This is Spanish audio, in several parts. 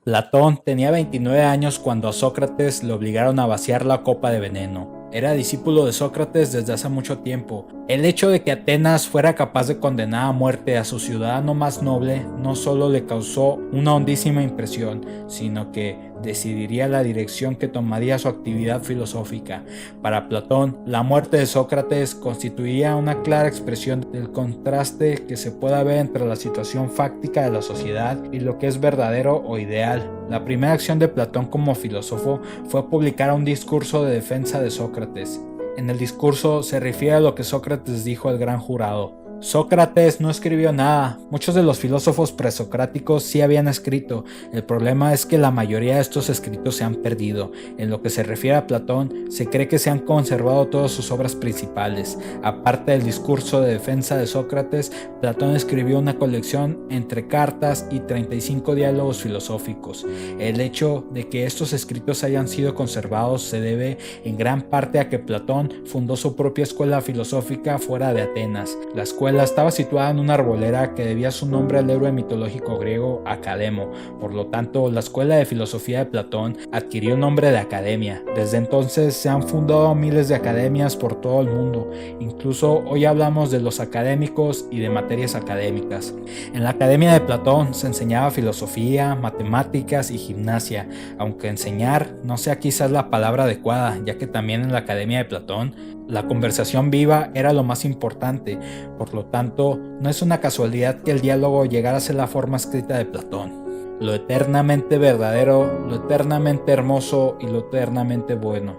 Platón tenía 29 años cuando a Sócrates le obligaron a vaciar la copa de veneno. Era discípulo de Sócrates desde hace mucho tiempo. El hecho de que Atenas fuera capaz de condenar a muerte a su ciudadano más noble no solo le causó una hondísima impresión, sino que decidiría la dirección que tomaría su actividad filosófica. Para Platón, la muerte de Sócrates constituía una clara expresión del contraste que se puede ver entre la situación fáctica de la sociedad y lo que es verdadero o ideal. La primera acción de Platón como filósofo fue publicar un discurso de defensa de Sócrates. En el discurso se refiere a lo que Sócrates dijo al gran jurado. Sócrates no escribió nada. Muchos de los filósofos presocráticos sí habían escrito. El problema es que la mayoría de estos escritos se han perdido. En lo que se refiere a Platón, se cree que se han conservado todas sus obras principales. Aparte del discurso de defensa de Sócrates, Platón escribió una colección entre cartas y 35 diálogos filosóficos. El hecho de que estos escritos hayan sido conservados se debe en gran parte a que Platón fundó su propia escuela filosófica fuera de Atenas. La escuela estaba situada en una arbolera que debía su nombre al héroe mitológico griego Academo. Por lo tanto, la escuela de filosofía de Platón adquirió el nombre de academia. Desde entonces se han fundado miles de academias por todo el mundo. Incluso hoy hablamos de los académicos y de materias académicas. En la academia de Platón se enseñaba filosofía, matemáticas y gimnasia, aunque enseñar no sea quizás la palabra adecuada, ya que también en la academia de Platón la conversación viva era lo más importante. Por lo tanto, no es una casualidad que el diálogo llegara a ser la forma escrita de Platón. Lo eternamente verdadero, lo eternamente hermoso y lo eternamente bueno.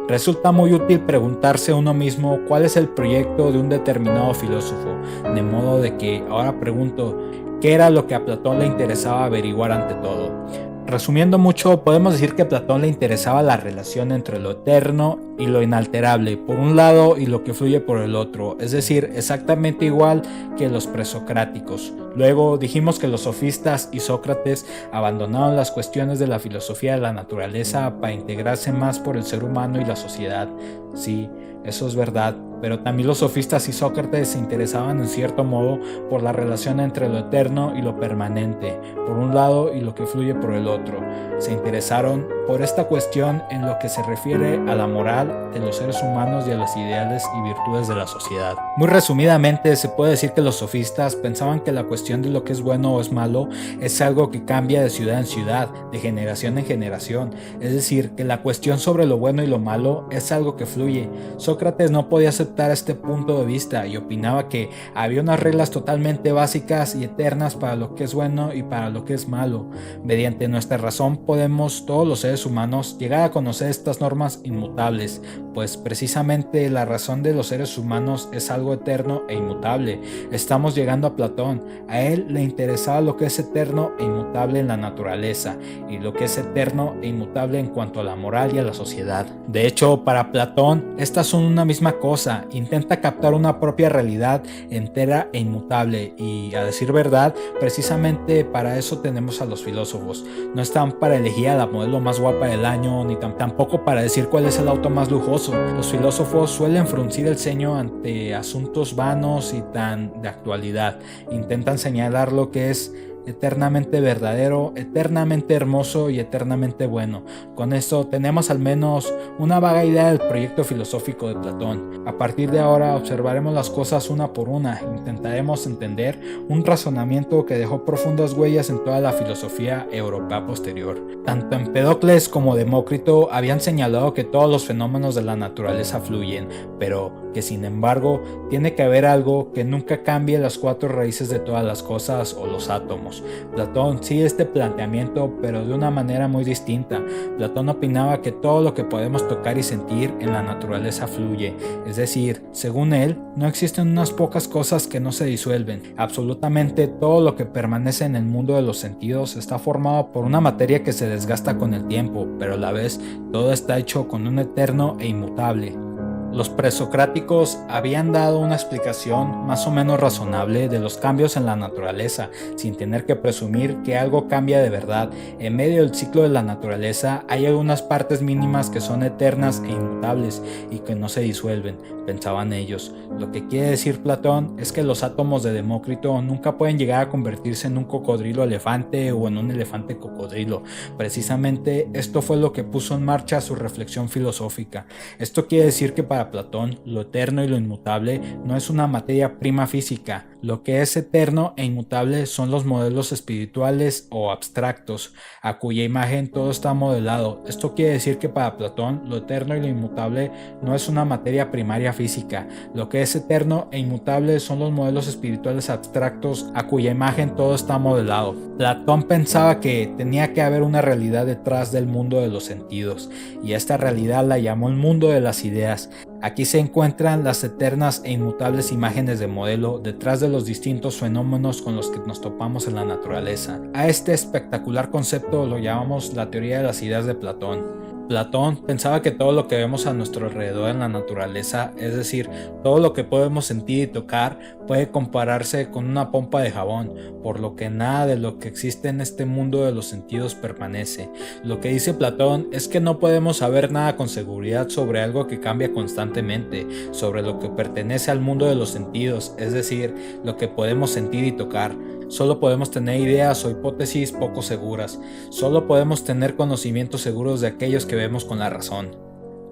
Resulta muy útil preguntarse a uno mismo cuál es el proyecto de un determinado filósofo, de modo de que ahora pregunto, ¿qué era lo que a Platón le interesaba averiguar ante todo? Resumiendo mucho, podemos decir que a Platón le interesaba la relación entre lo eterno y lo inalterable por un lado y lo que fluye por el otro, es decir, exactamente igual que los presocráticos. Luego dijimos que los sofistas y Sócrates abandonaron las cuestiones de la filosofía de la naturaleza para integrarse más por el ser humano y la sociedad. Sí, eso es verdad, pero también los sofistas y Sócrates se interesaban en cierto modo por la relación entre lo eterno y lo permanente, por un lado y lo que fluye por el otro. Se interesaron por esta cuestión en lo que se refiere a la moral de los seres humanos y a los ideales y virtudes de la sociedad. Muy resumidamente, se puede decir que los sofistas pensaban que la cuestión de lo que es bueno o es malo es algo que cambia de ciudad en ciudad, de generación en generación, es decir, que la cuestión sobre lo bueno y lo malo es algo que fluye. Sócrates no podía aceptar este punto de vista y opinaba que había unas reglas totalmente básicas y eternas para lo que es bueno y para lo que es malo. Mediante nuestra razón podemos todos los seres humanos llegar a conocer estas normas inmutables, pues precisamente la razón de los seres humanos es algo eterno e inmutable. Estamos llegando a Platón. A él le interesaba lo que es eterno e inmutable en la naturaleza y lo que es eterno e inmutable en cuanto a la moral y a la sociedad. De hecho, para Platón, estas son una misma cosa. Intenta captar una propia realidad entera e inmutable y, a decir verdad, precisamente para eso tenemos a los filósofos. No están para elegir a la modelo más guapa del año, ni tampoco para decir cuál es el auto más lujoso. Los filósofos suelen fruncir el ceño ante asuntos vanos y tan de actualidad. Intentan señalar lo que es eternamente verdadero, eternamente hermoso y eternamente bueno. Con esto tenemos al menos una vaga idea del proyecto filosófico de Platón. A partir de ahora observaremos las cosas una por una, intentaremos entender un razonamiento que dejó profundas huellas en toda la filosofía europea posterior. Tanto Empédocles como Demócrito habían señalado que todos los fenómenos de la naturaleza fluyen, pero que sin embargo tiene que haber algo que nunca cambie las cuatro raíces de todas las cosas o los átomos. Platón sigue este planteamiento, pero de una manera muy distinta. Platón opinaba que todo lo que podemos tocar y sentir en la naturaleza fluye, es decir, según él, no existen unas pocas cosas que no se disuelven. Absolutamente todo lo que permanece en el mundo de los sentidos está formado por una materia que se desgasta con el tiempo, pero a la vez todo está hecho con un eterno e inmutable. Los presocráticos habían dado una explicación más o menos razonable de los cambios en la naturaleza, sin tener que presumir que algo cambia de verdad. En medio del ciclo de la naturaleza hay algunas partes mínimas que son eternas e inmutables y que no se disuelven, pensaban ellos. Lo que quiere decir Platón es que los átomos de Demócrito nunca pueden llegar a convertirse en un cocodrilo elefante o en un elefante cocodrilo. Precisamente esto fue lo que puso en marcha su reflexión filosófica. Esto quiere decir que para Platón, lo eterno y lo inmutable no es una materia prima física. Lo que es eterno e inmutable son los modelos espirituales o abstractos, a cuya imagen todo está modelado. Esto quiere decir que para Platón, lo eterno y lo inmutable no es una materia primaria física. Lo que es eterno e inmutable son los modelos espirituales abstractos, a cuya imagen todo está modelado. Platón pensaba que tenía que haber una realidad detrás del mundo de los sentidos, y esta realidad la llamó el mundo de las ideas. Aquí se encuentran las eternas e inmutables imágenes de modelo detrás de los distintos fenómenos con los que nos topamos en la naturaleza. A este espectacular concepto lo llamamos la teoría de las ideas de Platón. Platón pensaba que todo lo que vemos a nuestro alrededor en la naturaleza, es decir, todo lo que podemos sentir y tocar, puede compararse con una pompa de jabón, por lo que nada de lo que existe en este mundo de los sentidos permanece. Lo que dice Platón es que no podemos saber nada con seguridad sobre algo que cambia constantemente, sobre lo que pertenece al mundo de los sentidos, es decir, lo que podemos sentir y tocar. Solo podemos tener ideas o hipótesis poco seguras. Solo podemos tener conocimientos seguros de aquellos que vemos con la razón.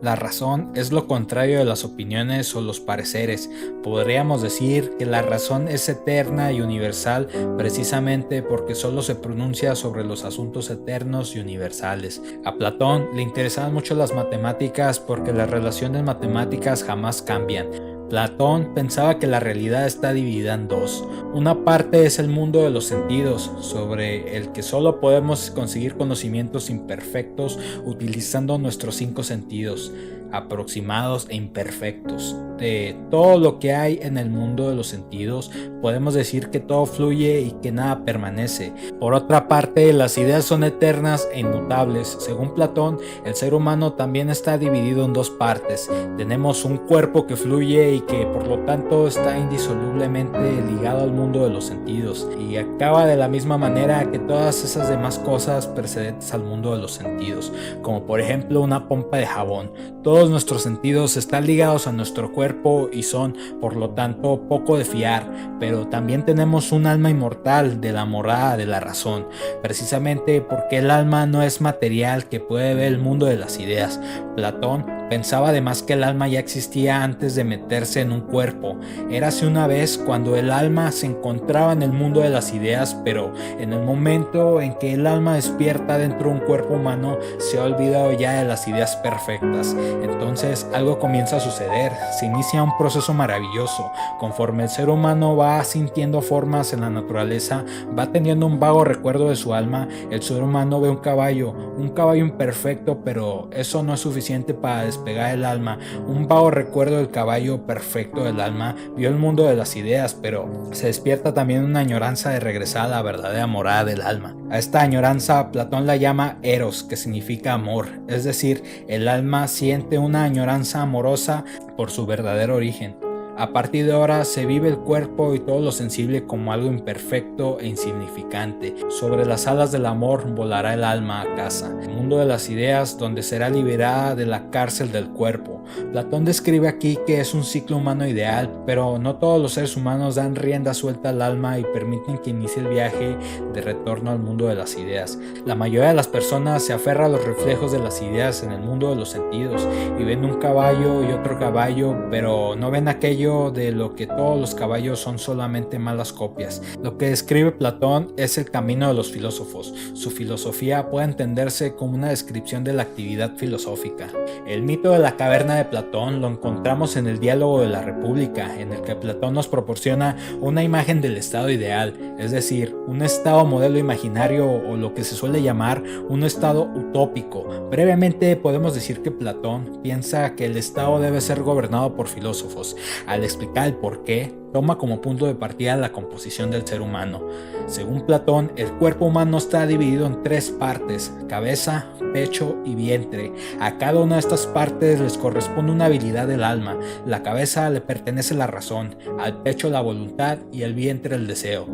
La razón es lo contrario de las opiniones o los pareceres. Podríamos decir que la razón es eterna y universal precisamente porque solo se pronuncia sobre los asuntos eternos y universales. A Platón le interesaban mucho las matemáticas porque las relaciones matemáticas jamás cambian. Platón pensaba que la realidad está dividida en dos. Una parte es el mundo de los sentidos, sobre el que solo podemos conseguir conocimientos imperfectos utilizando nuestros 5 sentidos, aproximados e imperfectos. De todo lo que hay en el mundo de los sentidos, podemos decir que todo fluye y que nada permanece. Por otra parte, las ideas son eternas e inmutables. Según Platón, el ser humano también está dividido en dos partes. Tenemos un cuerpo que fluye y que por lo tanto está indisolublemente ligado al mundo de los sentidos y acaba de la misma manera que todas esas demás cosas precedentes al mundo de los sentidos, como por ejemplo una pompa de jabón. Todos nuestros sentidos están ligados a nuestro cuerpo y son, por lo tanto, poco de fiar, pero también tenemos un alma inmortal de la morada de la razón, precisamente porque el alma no es material que puede ver el mundo de las ideas. Platón pensaba además que el alma ya existía antes de meterse en un cuerpo. Érase una vez cuando el alma se encontraba en el mundo de las ideas, pero en el momento en que el alma despierta dentro de un cuerpo humano, se ha olvidado ya de las ideas perfectas. Entonces algo comienza a suceder, se inicia un proceso maravilloso. Conforme el ser humano va sintiendo formas en la naturaleza, va teniendo un vago recuerdo de su alma, el ser humano ve un caballo imperfecto, pero eso no es suficiente para despegar el alma. Un vago recuerdo del caballo perfecto del alma vio el mundo de las ideas, pero se despierta también una añoranza de regresar a la verdadera morada del alma. A esta añoranza Platón la llama eros, que significa amor, es decir, el alma siente una añoranza amorosa por su verdadero origen. A partir de ahora se vive el cuerpo y todo lo sensible como algo imperfecto e insignificante. Sobre las alas del amor volará el alma a casa, el mundo de las ideas donde será liberada de la cárcel del cuerpo. Platón describe aquí que es un ciclo humano ideal, pero no todos los seres humanos dan rienda suelta al alma y permiten que inicie el viaje de retorno al mundo de las ideas. La mayoría de las personas se aferra a los reflejos de las ideas en el mundo de los sentidos y ven un caballo y otro caballo, pero no ven aquello de lo que todos los caballos son solamente malas copias. Lo que describe Platón es el camino de los filósofos. Su filosofía puede entenderse como una descripción de la actividad filosófica. El mito de la caverna de Platón lo encontramos en el Diálogo de la República, en el que Platón nos proporciona una imagen del estado ideal, es decir, un estado modelo imaginario o lo que se suele llamar un estado utópico. Brevemente podemos decir que Platón piensa que el estado debe ser gobernado por filósofos. Al explicar el por qué, toma como punto de partida la composición del ser humano. Según Platón, el cuerpo humano está dividido en 3 partes: cabeza, pecho y vientre. A cada una de estas partes les corresponde una habilidad del alma. La cabeza le pertenece la razón, al pecho la voluntad y al vientre el deseo.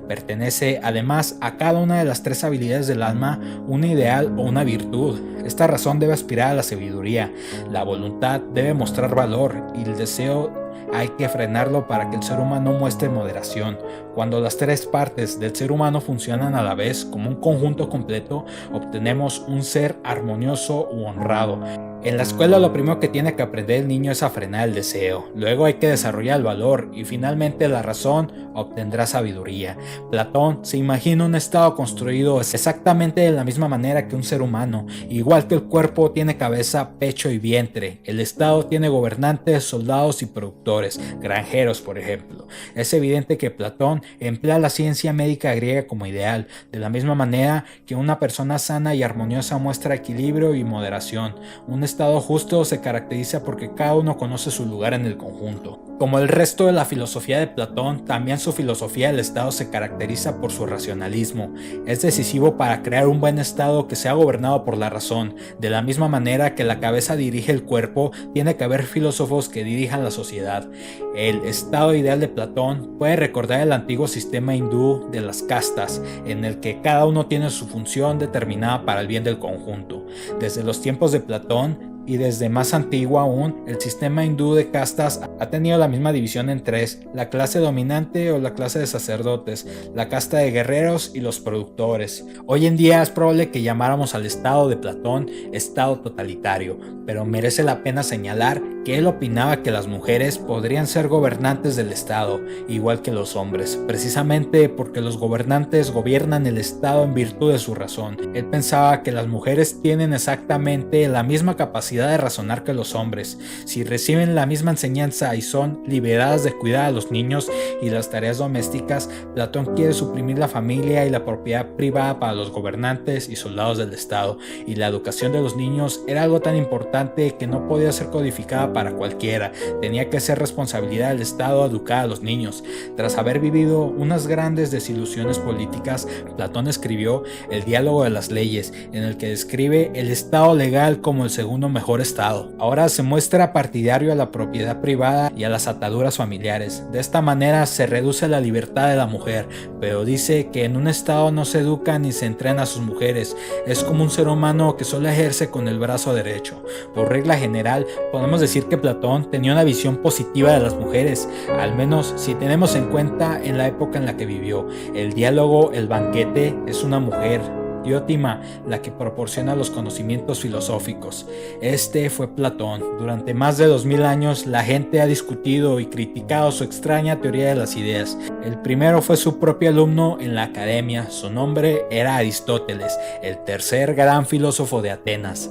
Pertenece además a cada una de las 3 habilidades del alma un ideal o una virtud. Esta razón debe aspirar a la sabiduría, la voluntad debe mostrar valor y el deseo hay que frenarlo para que el ser humano muestre moderación. Cuando las 3 partes del ser humano funcionan a la vez como un conjunto completo, obtenemos un ser armonioso u honrado. En la escuela lo primero que tiene que aprender el niño es a frenar el deseo, luego hay que desarrollar el valor y finalmente la razón obtendrá sabiduría. Platón se imagina un estado construido exactamente de la misma manera que un ser humano. Igual que el cuerpo tiene cabeza, pecho y vientre, el estado tiene gobernantes, soldados y productores, granjeros por ejemplo. Es evidente que Platón emplea la ciencia médica griega como ideal, de la misma manera que una persona sana y armoniosa muestra equilibrio y moderación. Un estado justo se caracteriza porque cada uno conoce su lugar en el conjunto. Como el resto de la filosofía de Platón, también su filosofía del Estado se caracteriza por su racionalismo. Es decisivo para crear un buen Estado que sea gobernado por la razón. De la misma manera que la cabeza dirige el cuerpo, tiene que haber filósofos que dirijan la sociedad. El Estado ideal de Platón puede recordar el antiguo sistema hindú de las castas, en el que cada uno tiene su función determinada para el bien del conjunto. Desde los tiempos de Platón, y desde más antiguo aún, el sistema hindú de castas ha tenido la misma división en 3: la clase dominante o la clase de sacerdotes, la casta de guerreros y los productores. Hoy en día es probable que llamáramos al estado de Platón estado totalitario, pero merece la pena señalar que él opinaba que las mujeres podrían ser gobernantes del estado, igual que los hombres, precisamente porque los gobernantes gobiernan el estado en virtud de su razón. Él pensaba que las mujeres tienen exactamente la misma capacidad de razonar que los hombres. Si reciben la misma enseñanza y son liberadas de cuidar a los niños y las tareas domésticas, Platón quiere suprimir la familia y la propiedad privada para los gobernantes y soldados del Estado, y la educación de los niños era algo tan importante que no podía ser codificada para cualquiera. Tenía que ser responsabilidad del Estado educar a los niños. Tras haber vivido unas grandes desilusiones políticas, Platón escribió El diálogo de las leyes, en el que describe el Estado legal como el segundo mejor estado. Ahora se muestra partidario a la propiedad privada y a las ataduras familiares. De esta manera se reduce la libertad de la mujer, pero dice que en un estado no se educa ni se entrena a sus mujeres. Es como un ser humano que solo ejerce con el brazo derecho. Por regla general, podemos decir que Platón tenía una visión positiva de las mujeres, al menos si tenemos en cuenta en la época en la que vivió. El diálogo, el banquete, es una mujer, Diótima, la que proporciona los conocimientos filosóficos. Este fue Platón. Durante más de 2000 años la gente ha discutido y criticado su extraña teoría de las ideas. El primero fue su propio alumno en la academia, su nombre era Aristóteles, el tercer gran filósofo de Atenas.